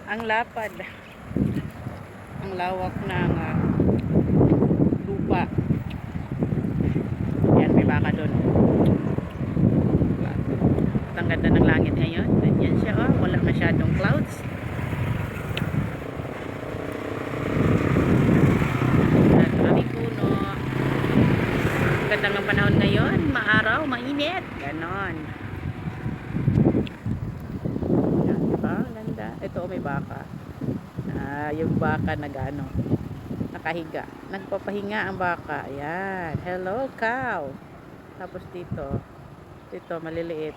Ang lapad. Ang lawak ng lupa. Yan, may baka doon. At ang ganda ng langit ngayon. Ganyan siya, oh. Wala masyadong clouds. At maraming puno. Ang ganda ng panahon ngayon. Maaraw, mainit. Ganon. Yan, diba? Ang ganda. Ito, may baka. Yung baka nag-ano, nakahiga. Nagpapahinga ang baka. Ayan. Hello, cow. Tapos dito maliliit.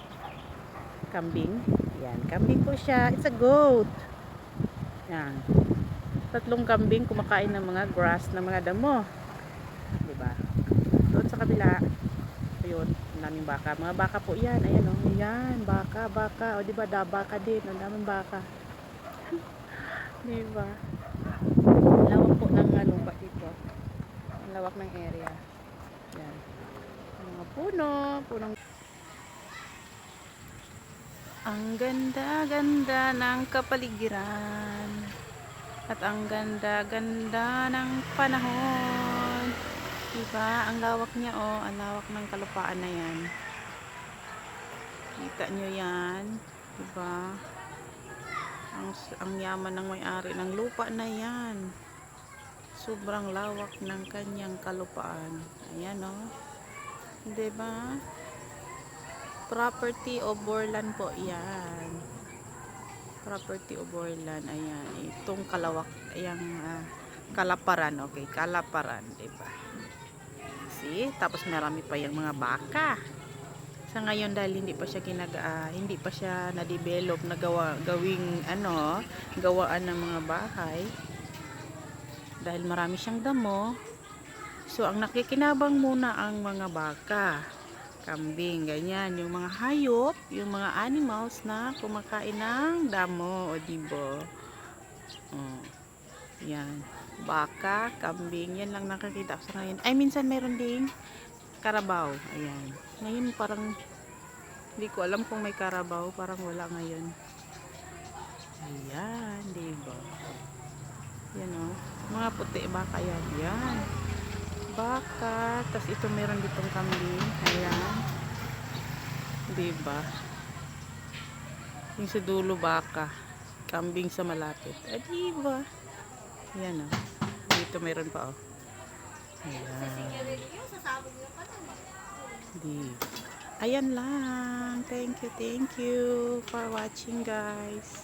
Kambing. Ayan. Kambing po siya. It's a goat. Ayan. 3 kambing kumakain ng mga grass, ng mga damo. Diba? Doon sa kabila. Ayun. Ang daming baka. Mga baka po yan. Ayan o. Oh. Ayan. Baka. O diba? Baka din. Ang daming baka. Diba? Lawak po ng lupa dito. Ang lawak ng area. Yan. Mga punong. Ang ganda-ganda ng kapaligiran. At ang ganda-ganda ng panahon. Diba? Ang lawak niya, oh. Ang lawak ng kalupaan na yan. Kita nyo yan. Diba? Ang yaman ng may-ari ng lupa na yan. Sobrang lawak ng kanyang kalupaan. Ayan, oh. Diba? Property of Borlan po yan. Property of Borlan. Ayan. Itong kalawak. Ayan, Kalaparan. Okay, Kalaparan. Diba? See? Tapos marami pa yung mga baka. Sa ngayon dahil hindi pa siya na-develop na gawing gawaan ng mga bahay. Dahil marami siyang damo. So ang nakikinabang muna ang mga baka, kambing, ganyan, yung mga hayop, yung mga animals na kumakain ng damo, o diba? Yan. Baka, kambing, yan lang nakakita ko sa ngayon. Ay, minsan meron ding karabaw. Ayan. Ngayon parang hindi ko alam kung may karabaw, parang wala ngayon. Ayan, diba? Yan, oh. Mga puti baka yan. Yan. Baka. Tapos ito meron ditong kambing. Ayan. Diba? Yung sa dulo baka. Kambing sa malapit. Diba? Yan, oh. Dito meron pa, oh. Ayan. Ayan lang. Thank you for watching, guys.